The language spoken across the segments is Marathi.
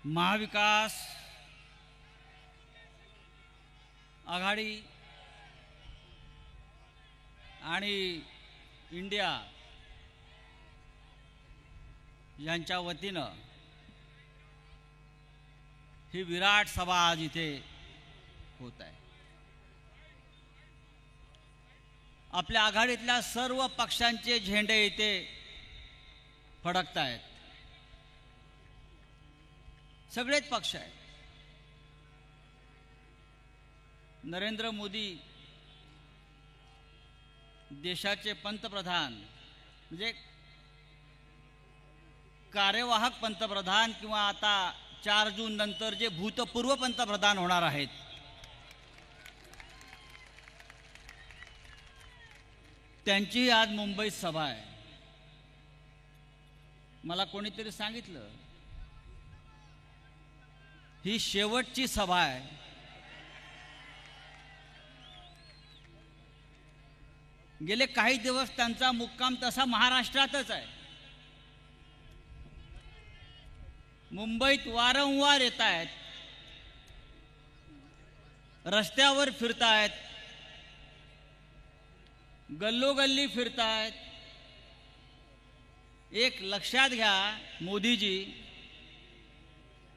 महाविकास आघाडी आणि इंडिया यांच्या वतीनं ही विराट सभा आज इथे होत आहे। आपल्या आघाडीतल्या सर्व पक्षांचे झेंडे इथे फडकत आहेत। सगळेच पक्ष आहेत। नरेंद्र मोदी देशाचे पंतप्रधान म्हणजे कार्यवाहक पंतप्रधान किंवा आता 4 जून नंतर जे भूतपूर्व पंतप्रधान होणार आहेत त्यांची आज मुंबईत सभा आहे। मला कोणीतरी सांगितलं ही शेवटची सभा आहे। गेले काही दिवस त्यांचा मुक्काम तसा महाराष्ट्रातच आहे। मुंबईत वारंवार येत आहेत, रस्त्यावर फिरतायत, गल्लोगल्ली फिरतायत। एक लक्षात घ्या मोदीजी,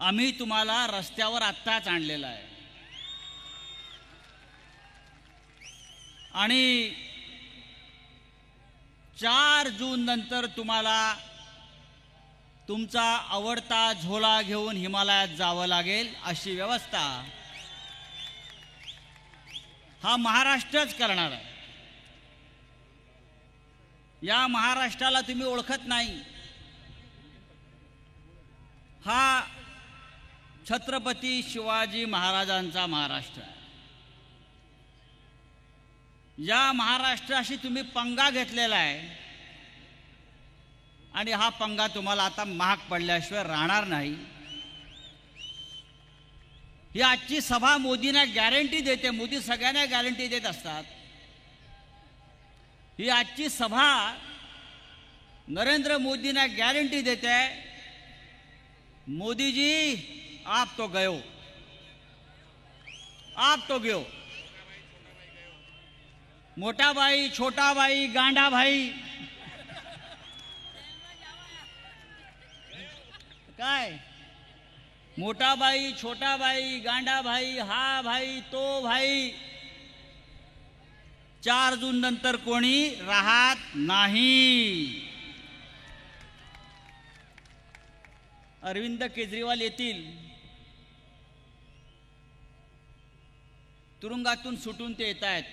आम्ही तुम्हाला रस्त्यावर आत्ताच आणलेला आहे आणि 4 जून नंतर तुम्हाला तुमचा आवडता झोला घेऊन हिमालयात जावं लागेल अशी व्यवस्था हा महाराष्ट्रच करणार आहे। या महाराष्ट्राला तुम्ही ओळखत नाही। हा छत्रपती शिवाजी महाराजांचा महाराष्ट्र आहे। या महाराष्ट्राशी तुम्ही पंगा घेतलेला आहे आणि हा पंगा तुम्हाला आता महाग पडल्याशिवाय राहणार नाही। ही आजची सभा मोदींना गॅरंटी देते। मोदी सगळ्यांना गॅरंटी देत असतात। ही आजची सभा नरेंद्र मोदींना गॅरंटी देते, मोदी जी आप तो गयो, आप तो गयो। मोटा भाई, छोटा भाई, गांडा भाई, काय मोटा भाई, छोटा भाई, गांडा भाई, हा भाई, तो भाई, 4 जून नंतर कोणी राहत नाही। अरविंद केजरीवाल येतील, तुरुंगातून सुटून ते येत आहेत।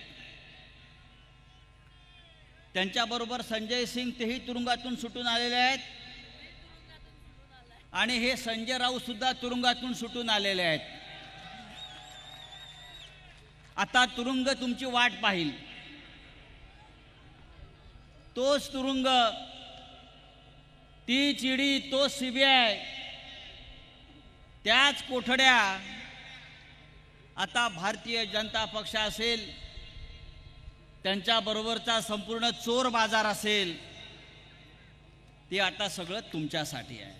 त्यांच्याबरोबर संजय सिंग तेही तुरुंगातून सुटून आलेले आहेत आणि हे संजय राऊत सुद्धा तुरुंगातून सुटून आलेले आहेत। आता तुरुंग तुमची वाट पाहिल। तोच तुरुंग, ती चिडी, तो सीबीआय, त्याच कोठड्या आता भारतीय जनता पक्ष असेल, त्यांच्याबरोबरचा संपूर्ण चोर बाजार असेल, ते आता सगळं तुमच्यासाठी आहे।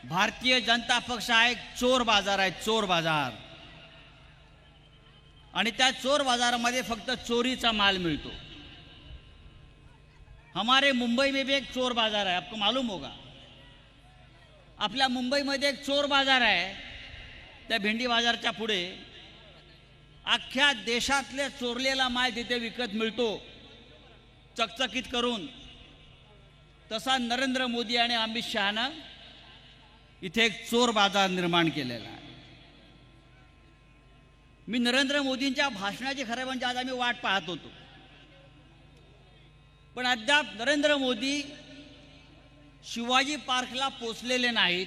भारतीय जनता पक्ष हा एक चोर बाजार आहे, चोर बाजार। आणि त्या चोर बाजारामध्ये फक्त चोरीचा माल मिळतो। हमारे मुंबई में भी एक चोर बाजार है, आपको मालूम होगा। आपल्या मुंबईमध्ये एक चोर बाजार आहे। त्या भेंडी बाजारच्या पुढे अख्ख्या देशातले चोरलेला माल तिथे विकत मिळतो चकचकीत करून। तसा नरेंद्र मोदी आणि अमित शहानं इथे एक चोर बाजार निर्माण केलेला आहे। मी नरेंद्र मोदींच्या भाषणाची खरं म्हणजे आज आम्ही वाट पाहत होतो, पण अद्याप नरेंद्र मोदी शिवाजी पार्कला पोचलेले नाहीत।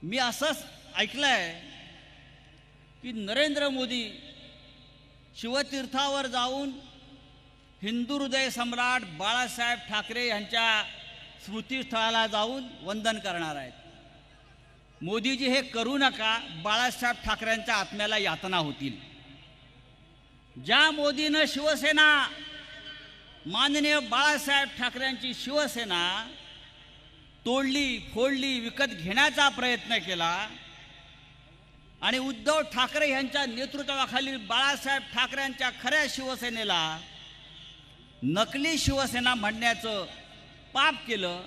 मी असंच ऐकलंय की नरेंद्र मोदी शिवतीर्थावर जाऊन हिंदू हृदय सम्राट बाळासाहेब ठाकरे यांच्या स्मृतीस्थळाला जाऊन वंदन करणार आहेत। मोदीजी हे करू नका, बाळासाहेब ठाकरेंच्या आत्म्याला यातना होतील। ज्या मोदीनं शिवसेना माननीय बाळासाहेब ठाकरेंची शिवसेना तोडली फोडली विकत घेण्याचा प्रयत्न केला आणि उद्धव ठाकरे यांच्या नेतृत्वाखालील बाळासाहेब ठाकरेंच्या खऱ्या शिवसेनेला नकली शिवसेना म्हणण्याचं पाप केलं.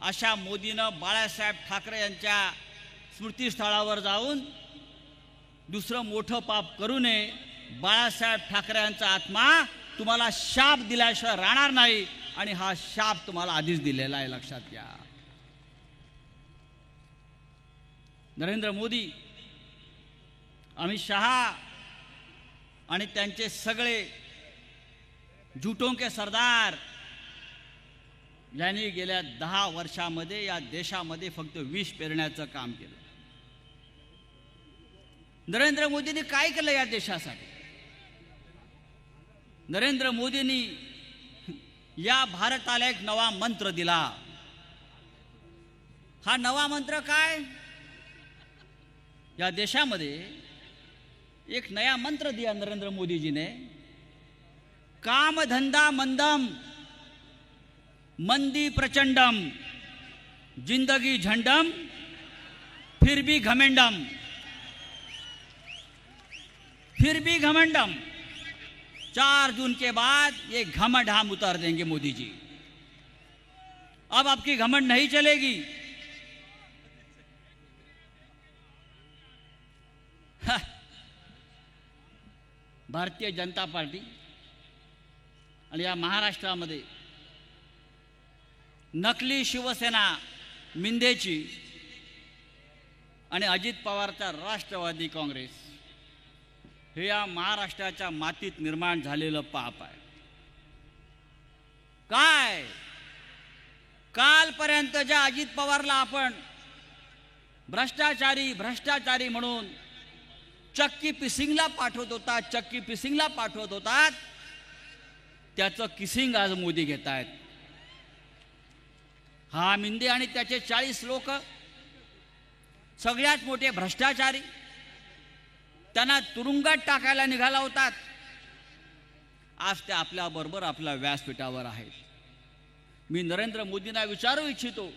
अशा मोदीनं बाळासाहेब ठाकरे यांच्या स्मृतीस्थळावर जाऊन दुसरं मोठं पाप करू नये. बाळासाहेब ठाकरे यांचा आत्मा तुम्हाला शाप दिल्याशिवाय राहणार नाही आणि हा शाप तुम्हाला आधीच दिलेला आहे, लक्षात घ्या. नरेंद्र मोदी, अमित शहा आणि त्यांचे सगळे झुटों के सरदार यांनी गेल्या 10 वर्षामध्ये या देशामध्ये फक्त विष पेरण्याचं काम केलं. नरेंद्र मोदींनी काय केलं या देशासाठी? नरेंद्र मोदींनी या भारताला एक नवा मंत्र दिला. हा नवा मंत्र काय? या देशामध्ये एक नया मंत्र दिया नरेंद्र मोदी जी ने. काम धंधा मंदम मंदी प्रचंडम जिंदगी झंडम फिर भी घमंडम. फिर भी घमंडम. 4 जून के बाद ये घमंड हम उतार देंगे मोदी जी. अब आपकी घमंड नहीं चलेगी. भारतीय जनता पार्टी आणि या महाराष्ट्रामध्ये नकली शिवसेना मिंदेची आणि अजित पवारचा राष्ट्रवादी काँग्रेस हे या महाराष्ट्राच्या मातीत निर्माण झालेलं पाप आहे. काय कालपर्यंत ज्या अजित पवारला आपण भ्रष्टाचारी म्हणून चक्की पिसिंगला पाठवत होतात त्याचं किसिंग आज मोदी घेत आहेत. हा मिंदे आणि त्याचे 40 लोक सगळ्यात मोठे भ्रष्टाचारी, त्यांना तुरुंगात टाकायला निघाला होतात. आज ते आपल्याबरोबर आपल्या व्यासपीठावर आहेत. मी नरेंद्र मोदींना विचारू इच्छितो,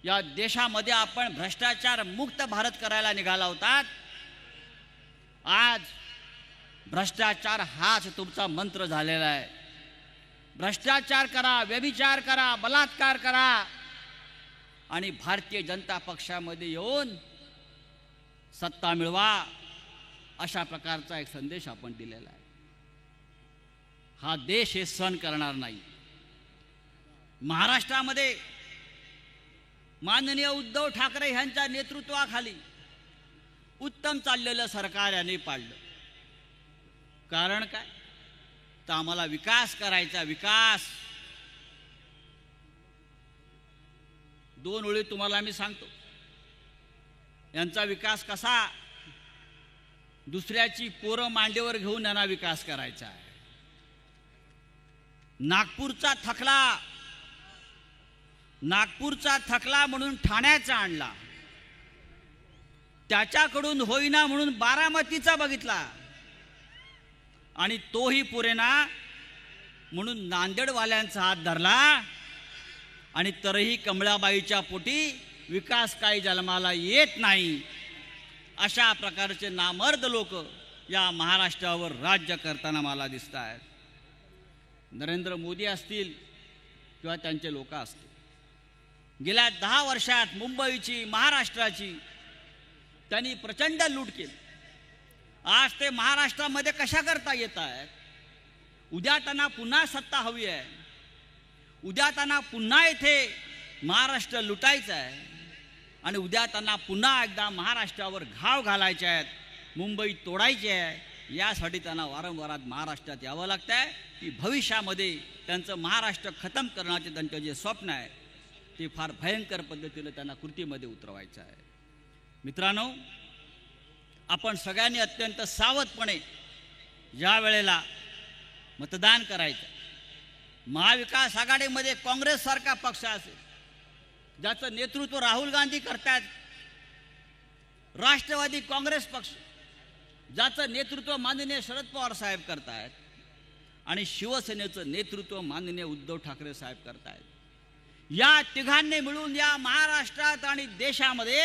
या देशामध्ये आपण भ्रष्टाचार मुक्त भारत करायला निघाला होतात. आज भ्रष्टाचार हाच तुमचा मंत्र झालेला आहे. भ्रष्टाचार करा, व्यभिचार करा, बलात्कार करा आणि भारतीय जनता पक्षामध्ये येऊन सत्ता मिळवा, अशा प्रकारचा एक संदेश आपण दिलेला आहे. हा देश हे सहन करणार नाही. महाराष्ट्रामध्ये माननीय उद्धव ठाकरे यांच्या नेतृत्वाखाली उत्तम चाललेलं सरकार यांनी पाडलं. कारण काय? तर आम्हाला विकास करायचा. विकास 2 ओळी तुम्हाला मी सांगतो. यांचा विकास कसा? दुसऱ्याची पोरं मांडीवर घेऊन यांना विकास करायचा आहे. नागपूरचा थकला म्हणून ठाण्याचा आणला. त्याच्याकडून होईना म्हणून बारामतीचा बघितला आणि तोही पुरेना म्हणून नांदेडवाल्यांचा हात धरला आणि तरीही कमळाबाईच्या पोटी विकास काही जन्माला येत नाही. अशा प्रकारचे नामर्द लोक या महाराष्ट्रावर राज्य करताना मला दिसत आहेत. नरेंद्र मोदी असतील किंवा त्यांचे लोक असतील, गेल्या 10 वर्षात मुंबईची, महाराष्ट्राची त्यांनी प्रचंड लूट केली. आज ते महाराष्ट्रामध्ये कशा करता येत आहेत? उद्या त्यांना पुन्हा सत्ता हवी आहे. उद्या त्यांना पुन्हा इथे महाराष्ट्र लुटायचं आहे आणि उद्या त्यांना पुन्हा एकदा महाराष्ट्रावर घाव घालायचे आहेत, मुंबई तोडायची आहे. यासाठी त्यांना वारंवार महाराष्ट्रात यावं लागतं आहे की भविष्यामध्ये त्यांचं महाराष्ट्र खतम करण्याचे त्यांचं जे स्वप्न आहे ते फार भयंकर पद्धतीने त्यांना कृतीमध्ये उतरवायचं आहे. मित्रांनो, आपण सगळ्यांनी अत्यंत सावधपणे या वेळेला मतदान करायचं. महाविकास आघाडीमध्ये काँग्रेससारखा पक्ष असेल ज्याचं नेतृत्व राहुल गांधी करतात, राष्ट्रवादी काँग्रेस पक्ष ज्याचं नेतृत्व माननीय शरद पवार साहेब करतात, आणि शिवसेनेचं नेतृत्व माननीय उद्धव ठाकरे साहेब करतायत. या तिघांनी मिळून या महाराष्ट्रात आणि देशामध्ये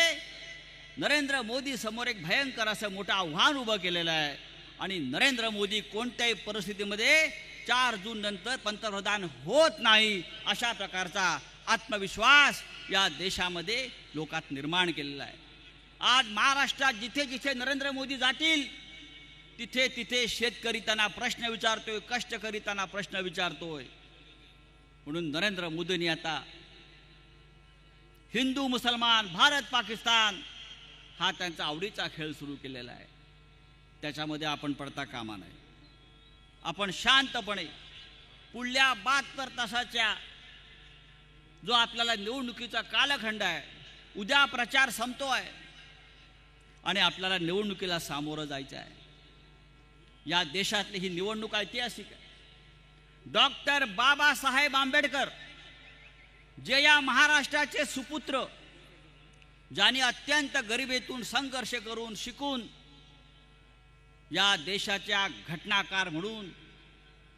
नरेंद्र मोदी समोर एक भयंकर असं मोठं आव्हान उभं केलेलं आहे. आणि नरेंद्र मोदी कोणत्याही परिस्थितीमध्ये 4 जून नंतर पंतप्रधान होत नाही अशा प्रकारचा आत्मविश्वास या देशामध्ये लोकात निर्माण केलेला आहे. आज महाराष्ट्रात जिथे जिथे नरेंद्र मोदी जातील तिथे तिथे शेतकरी त्यांना प्रश्न विचारतोय, कष्टकरी त्यांना प्रश्न विचारतोय. म्हणून नरेंद्र मोदींनी आता हिंदू मुसलमान, भारत पाकिस्तान हा त्यांचा आवडीचा खेळ सुरू केलेला आहे. त्याच्यामध्ये आपण पडता कामा नये. आपण शांतपणे पुढल्या 72 तासाच्या जो आपल्याला निवडणुकीचा कालखंड आहे, उद्या प्रचार संपतोय आणि आपल्याला निवडणुकीला सामोरं जायचं आहे. या देशातली ही निवडणूक ऐतिहासिक आहे. डॉक्टर बाबासाहेब आंबेडकर जे या महाराष्ट्राचे सुपुत्र, ज्यांनी अत्यंत गरिबीतून संघर्ष करून शिकून या देशाच्या घटनाकार म्हणून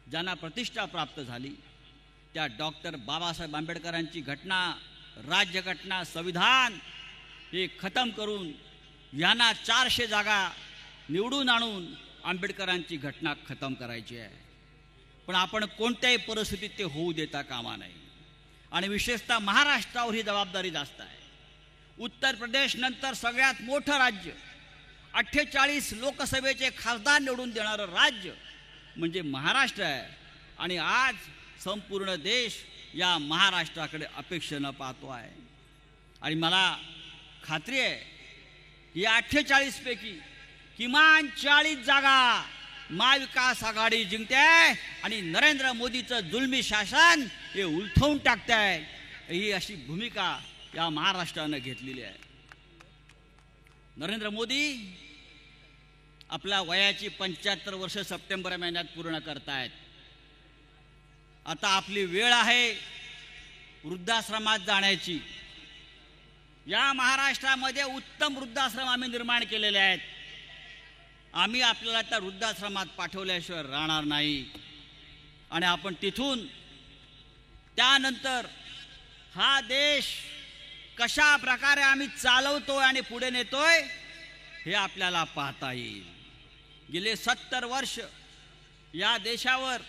ज्यांना प्रतिष्ठा प्राप्त झाली, त्या डॉक्टर बाबासाहेब आंबेडकरांची घटना, राज्यघटना, संविधान हे खतम करून यांना 400 जागा निवडून आणून आंबेडकरांची घटना खतम करायची आहे. पण आपण कोणत्याही परिस्थितीत ते होऊ देता कामा नये. आणि विशेषतः महाराष्ट्रावर ही जबाबदारी जास्त आहे. उत्तर प्रदेश नंतर सगळ्यात मोठं राज्य, 48 लोकसभेचे खासदार निवडून देणारं राज्य म्हणजे महाराष्ट्र आहे. आणि आज संपूर्ण देश या महाराष्ट्राकडे अपेक्षेनं पाहतो आहे. आणि मला खात्री आहे की 48 पैकी किमान 40 जागा महाविकास आघाडी जिंकते आहे आणि नरेंद्र मोदीचं जुलमी शासन हे उलथवून टाकते आहे. ही अशी भूमिका या महाराष्ट्रानं घेतलेली आहे. नरेंद्र मोदी आपल्या वयाची 75 वर्ष सप्टेंबर महिन्यात पूर्ण करतायत. आता आपली वेळ आहे वृद्धाश्रमात जाण्याची. या महाराष्ट्रामध्ये उत्तम वृद्धाश्रम आम्ही निर्माण केलेले आहेत. आम्ही आपल्याला त्या वृद्धाश्रमात पाठवल्याशिवाय राहणार नाही. आणि आपण तिथून त्यानंतर हा देश कशा प्रकारे आम्ही चालवतोय आणि पुढे नेतोय हे आपल्याला पाहता येईल. गेले 70 वर्ष या देशावर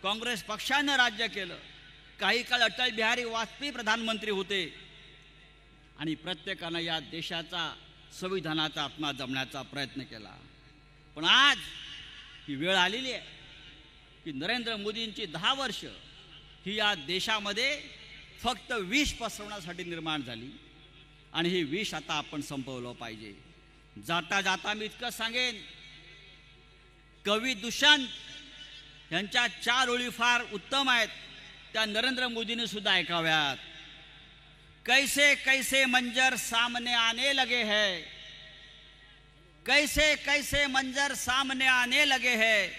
काँग्रेस पक्षानं राज्य केलं. काही काळ अटल बिहारी वाजपेयी प्रधानमंत्री होते आणि प्रत्येकानं या देशाचा संविधानाचा आत्मा जपण्याचा प्रयत्न केला. पण आज ही वेळ आलेली आहे की नरेंद्र मोदींची 10 वर्ष ही या देशामध्ये फक्त विष पसरवण्यासाठी निर्माण झाली आणि ही विष आता आपण संपवलं पाहिजे. जाता जाता मी इतकं सांगेन, कवी दुष्यंत यांच्या 4 ओळी फार उत्तम आहेत, त्या नरेंद्र मोदींनी सुद्धा ऐकाव्यात. कैसे कैसे मंजर सामने आने लगे हैं, कैसे कैसे मंजर सामने आने लगे हैं,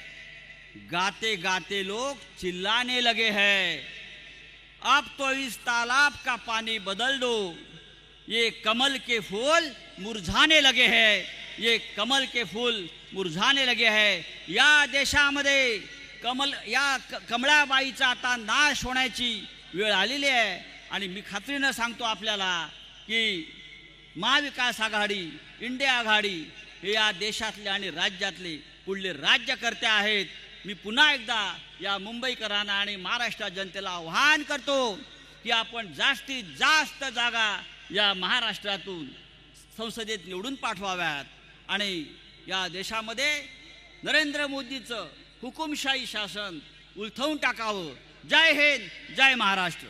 गाते गाते लोग चिल्लाने लगे हैं, अब तो इस तालाब का पानी बदल दो, ये कमल के फूल मुरझाने लगे हैं, ये कमल के फूल मुरझाने लगे हैं. या देशामध्ये कमळाबाईचा आता नाश होण्याची वेळ आलेली आहे. आणि मी खात्रीनं सांगतो आपल्याला की महाविकास आघाडी, इंडिया आघाडी हे या देशातले आणि राज्यातले पुढले राज्यकर्ते आहेत. मी पुन्हा एकदा या मुंबईकरांना आणि महाराष्ट्र जनतेला आवाहन करतो की आपण जास्तीत जास्त जागा या महाराष्ट्रातून संसदेत निवडून पाठवाव्यात आणि या देशामध्ये नरेंद्र मोदीचं हुकुमशाही शासन उलथवून टाकावं. जय हिंद, जय महाराष्ट्र.